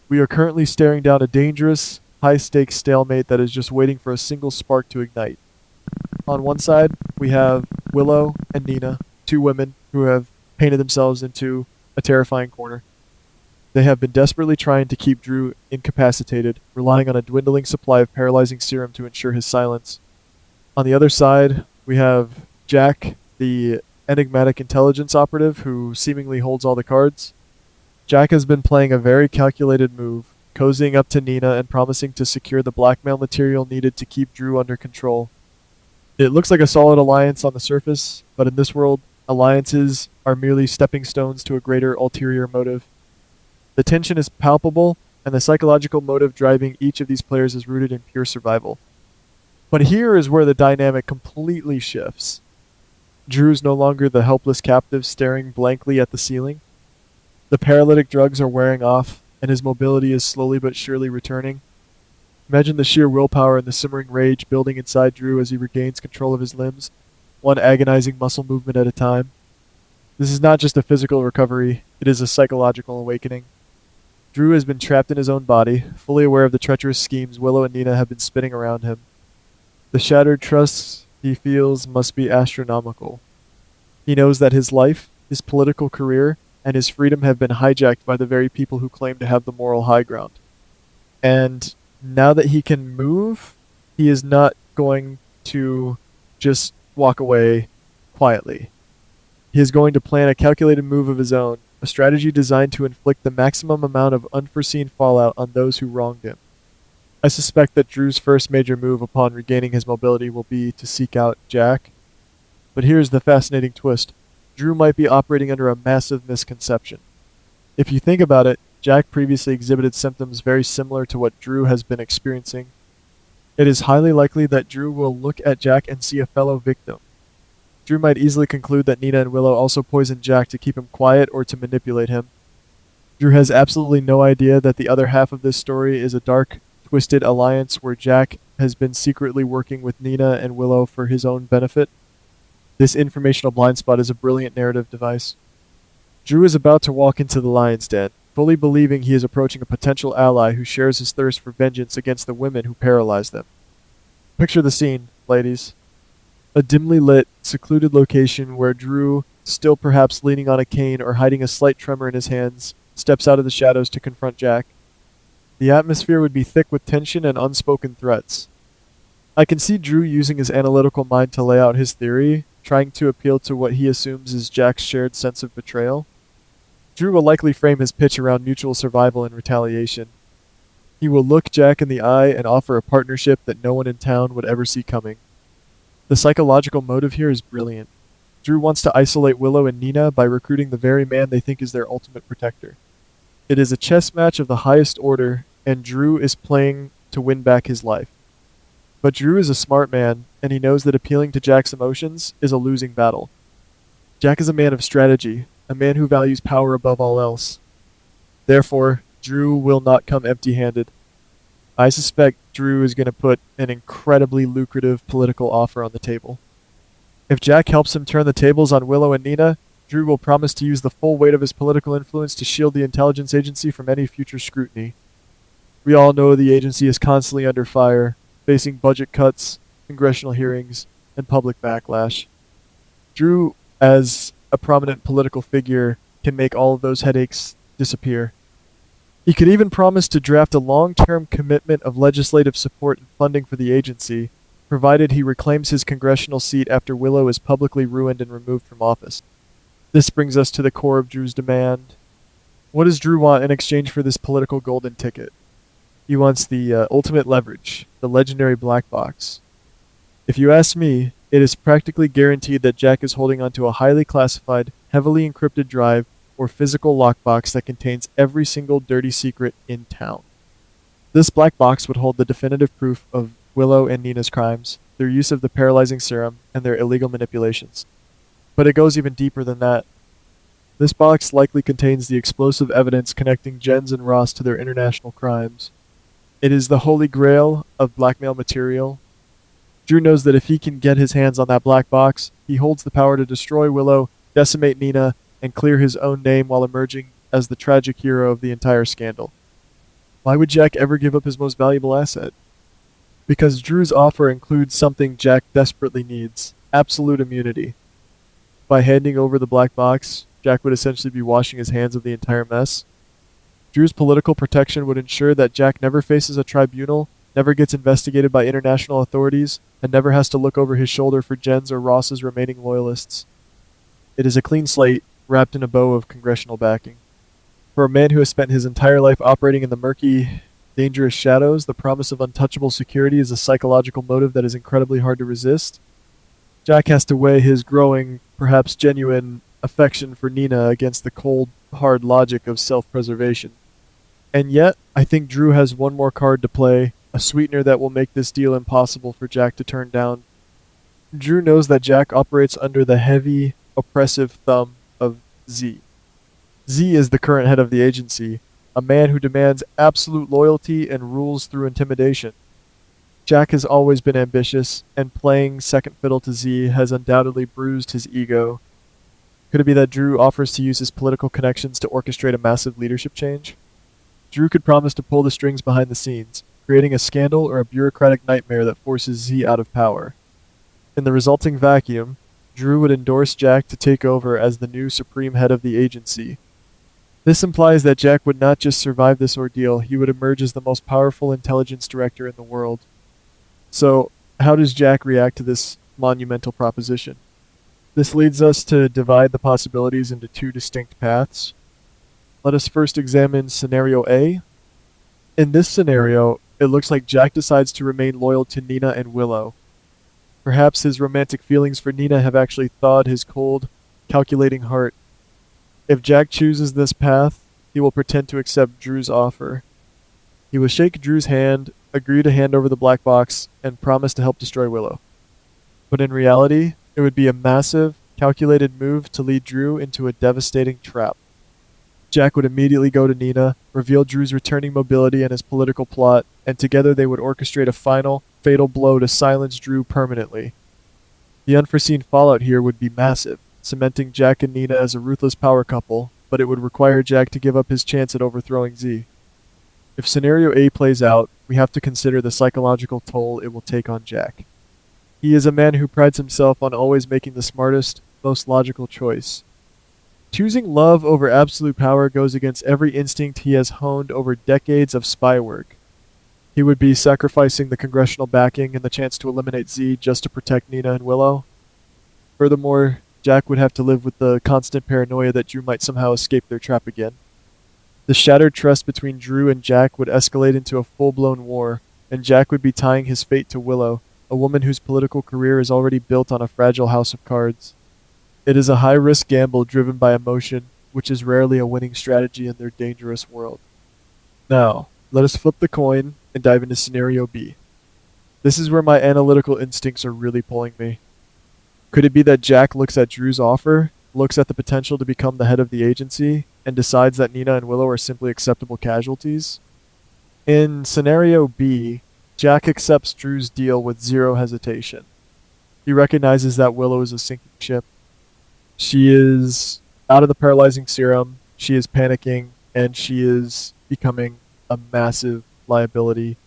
We are currently staring down a dangerous, high-stakes stalemate that is just waiting for a single spark to ignite. On one side, we have Willow and Nina, two women who have painted themselves into a terrifying corner. They have been desperately trying to keep Drew incapacitated, relying on a dwindling supply of paralyzing serum to ensure his silence. On the other side, we have Jack, the enigmatic intelligence operative who seemingly holds all the cards. Jack has been playing a very calculated move, cozying up to Nina and promising to secure the blackmail material needed to keep Drew under control. It looks like a solid alliance on the surface, but in this world, alliances are merely stepping stones to a greater ulterior motive. The tension is palpable, and the psychological motive driving each of these players is rooted in pure survival. But here is where the dynamic completely shifts. Drew is no longer the helpless captive staring blankly at the ceiling. The paralytic drugs are wearing off, and his mobility is slowly but surely returning. Imagine the sheer willpower and the simmering rage building inside Drew as he regains control of his limbs, one agonizing muscle movement at a time. This is not just a physical recovery, it is a psychological awakening. Drew has been trapped in his own body, fully aware of the treacherous schemes Willow and Nina have been spinning around him. The shattered trusts he feels must be astronomical. He knows that his life, his political career, and his freedom have been hijacked by the very people who claim to have the moral high ground. And now that he can move, he is not going to just walk away quietly. He is going to plan a calculated move of his own, a strategy designed to inflict the maximum amount of unforeseen fallout on those who wronged him. I suspect that Drew's first major move upon regaining his mobility will be to seek out Jack. But here's the fascinating twist. Drew might be operating under a massive misconception. If you think about it, Jack previously exhibited symptoms very similar to what Drew has been experiencing. It is highly likely that Drew will look at Jack and see a fellow victim. Drew might easily conclude that Nina and Willow also poisoned Jack to keep him quiet or to manipulate him. Drew has absolutely no idea that the other half of this story is a dark, twisted alliance where Jack has been secretly working with Nina and Willow for his own benefit. This informational blind spot is a brilliant narrative device. Drew is about to walk into the lion's den, fully believing he is approaching a potential ally who shares his thirst for vengeance against the women who paralyzed them. Picture the scene, ladies. A dimly lit, secluded location where Drew, still perhaps leaning on a cane or hiding a slight tremor in his hands, steps out of the shadows to confront Jack. The atmosphere would be thick with tension and unspoken threats. I can see Drew using his analytical mind to lay out his theory, trying to appeal to what he assumes is Jack's shared sense of betrayal. Drew will likely frame his pitch around mutual survival and retaliation. He will look Jack in the eye and offer a partnership that no one in town would ever see coming. The psychological motive here is brilliant. Drew wants to isolate Willow and Nina by recruiting the very man they think is their ultimate protector. It is a chess match of the highest order, and Drew is playing to win back his life. But Drew is a smart man, and he knows that appealing to Jack's emotions is a losing battle. Jack is a man of strategy, a man who values power above all else. Therefore, Drew will not come empty-handed. I suspect Drew is going to put an incredibly lucrative political offer on the table. If Jack helps him turn the tables on Willow and Nina, Drew will promise to use the full weight of his political influence to shield the intelligence agency from any future scrutiny. We all know the agency is constantly under fire, facing budget cuts, congressional hearings, and public backlash. Drew, as a prominent political figure, can make all of those headaches disappear. He could even promise to draft a long-term commitment of legislative support and funding for the agency, provided he reclaims his congressional seat after Willow is publicly ruined and removed from office. This brings us to the core of Drew's demand. What does Drew want in exchange for this political golden ticket? He wants the ultimate leverage, the legendary black box. If you ask me, it is practically guaranteed that Jack is holding onto a highly classified, heavily encrypted drive or physical lockbox that contains every single dirty secret in town. This black box would hold the definitive proof of Willow and Nina's crimes, their use of the paralyzing serum, and their illegal manipulations. But it goes even deeper than that. This box likely contains the explosive evidence connecting Jens and Ross to their international crimes. It is the holy grail of blackmail material. Drew knows that if he can get his hands on that black box, he holds the power to destroy Willow, decimate Nina, and clear his own name while emerging as the tragic hero of the entire scandal. Why would Jack ever give up his most valuable asset? Because Drew's offer includes something Jack desperately needs: absolute immunity. By handing over the black box, Jack would essentially be washing his hands of the entire mess. Drew's political protection would ensure that Jack never faces a tribunal, never gets investigated by international authorities, and never has to look over his shoulder for Jen's or Ross's remaining loyalists. It is a clean slate, wrapped in a bow of congressional backing. For a man who has spent his entire life operating in the murky, dangerous shadows, the promise of untouchable security is a psychological motive that is incredibly hard to resist. Jack has to weigh his growing, perhaps genuine, affection for Nina against the cold, hard logic of self-preservation. And yet, I think Drew has one more card to play, a sweetener that will make this deal impossible for Jack to turn down. Drew knows that Jack operates under the heavy, oppressive thumb of Z. Z is the current head of the agency, a man who demands absolute loyalty and rules through intimidation. Jack has always been ambitious, and playing second fiddle to Z has undoubtedly bruised his ego. Could it be that Drew offers to use his political connections to orchestrate a massive leadership change? Drew could promise to pull the strings behind the scenes, creating a scandal or a bureaucratic nightmare that forces Z out of power. In the resulting vacuum, Drew would endorse Jack to take over as the new supreme head of the agency. This implies that Jack would not just survive this ordeal, he would emerge as the most powerful intelligence director in the world. So, how does Jack react to this monumental proposition? This leads us to divide the possibilities into two distinct paths. Let us first examine scenario A. In this scenario, it looks like Jack decides to remain loyal to Nina and Willow. Perhaps his romantic feelings for Nina have actually thawed his cold, calculating heart. If Jack chooses this path, he will pretend to accept Drew's offer. He will shake Drew's hand, agree to hand over the black box, and promise to help destroy Willow. But in reality, it would be a massive, calculated move to lead Drew into a devastating trap. Jack would immediately go to Nina, reveal Drew's returning mobility and his political plot, and together they would orchestrate a final, fatal blow to silence Drew permanently. The unforeseen fallout here would be massive, cementing Jack and Nina as a ruthless power couple, but it would require Jack to give up his chance at overthrowing Z. If scenario A plays out, we have to consider the psychological toll it will take on Jack. He is a man who prides himself on always making the smartest, most logical choice. Choosing love over absolute power goes against every instinct he has honed over decades of spy work. He would be sacrificing the congressional backing and the chance to eliminate Z just to protect Nina and Willow. Furthermore, Jack would have to live with the constant paranoia that Drew might somehow escape their trap again. The shattered trust between Drew and Jack would escalate into a full-blown war, and Jack would be tying his fate to Willow, a woman whose political career is already built on a fragile house of cards. It is a high-risk gamble driven by emotion, which is rarely a winning strategy in their dangerous world. Now, let us flip the coin and dive into scenario B. This is where my analytical instincts are really pulling me. Could it be that Jack looks at Drew's offer, looks at the potential to become the head of the agency, and decides that Nina and Willow are simply acceptable casualties? In scenario B, Jack accepts Drew's deal with zero hesitation. He recognizes that Willow is a sinking ship. She is out of the paralyzing serum, she is panicking, and she is becoming a massive liability.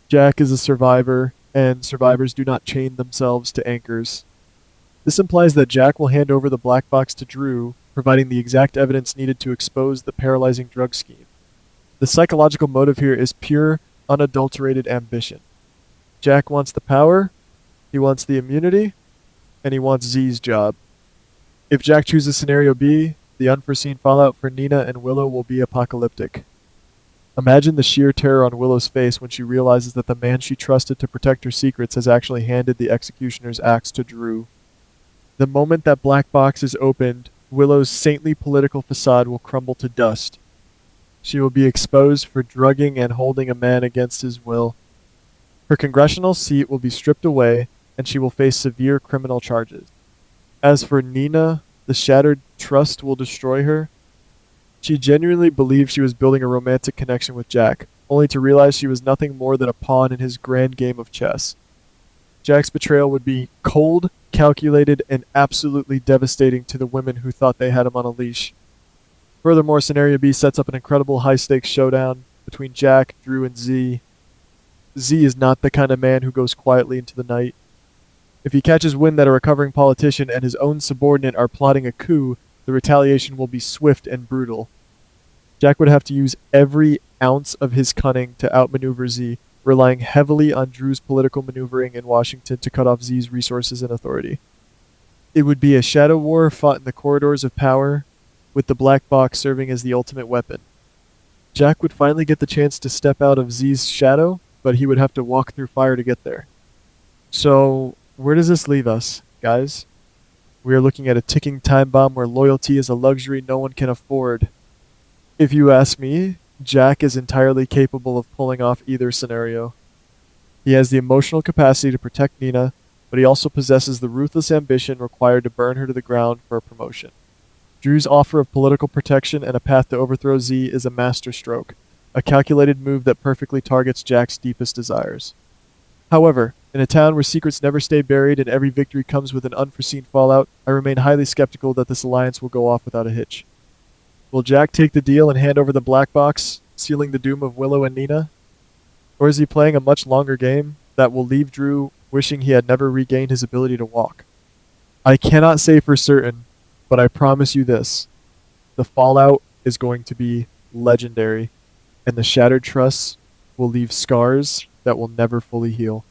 Jack is a survivor, and survivors do not chain themselves to anchors. This implies that Jack will hand over the black box to Drew, providing the exact evidence needed to expose the paralyzing drug scheme. The psychological motive here is pure, unadulterated ambition. Jack wants the power, he wants the immunity, and he wants Z's job. If Jack chooses scenario B, the unforeseen fallout for Nina and Willow will be apocalyptic. Imagine the sheer terror on Willow's face when she realizes that the man she trusted to protect her secrets has actually handed the executioner's axe to Drew. The moment that black box is opened, Willow's saintly political facade will crumble to dust. She will be exposed for drugging and holding a man against his will. Her congressional seat will be stripped away, and she will face severe criminal charges. As for Nina, the shattered trust will destroy her. She genuinely believed she was building a romantic connection with Jack, only to realize she was nothing more than a pawn in his grand game of chess. Jack's betrayal would be cold, calculated, and absolutely devastating to the women who thought they had him on a leash. Furthermore, Scenario B sets up an incredible high-stakes showdown. between Jack, Drew, and Z. Z is not the kind of man who goes quietly into the night. If he catches wind that a recovering politician and his own subordinate are plotting a coup, the retaliation will be swift and brutal. Jack would have to use every ounce of his cunning to outmaneuver Z, relying heavily on Drew's political maneuvering in Washington to cut off Z's resources and authority. It would be a shadow war fought in the corridors of power, with the black box serving as the ultimate weapon. Jack would finally get the chance to step out of Z's shadow, but he would have to walk through fire to get there. So, where does this leave us, guys? We are looking at a ticking time bomb where loyalty is a luxury no one can afford. If you ask me, Jack is entirely capable of pulling off either scenario. He has the emotional capacity to protect Nina, but he also possesses the ruthless ambition required to burn her to the ground for a promotion. Drew's offer of political protection and a path to overthrow Z is a masterstroke, a calculated move that perfectly targets Jack's deepest desires. However, in a town where secrets never stay buried and every victory comes with an unforeseen fallout, I remain highly skeptical that this alliance will go off without a hitch. Will Jack take the deal and hand over the black box, sealing the doom of Willow and Nina? Or is he playing a much longer game that will leave Drew wishing he had never regained his ability to walk? I cannot say for certain, but I promise you this. The fallout is going to be legendary, and the shattered trusts will leave scars that will never fully heal.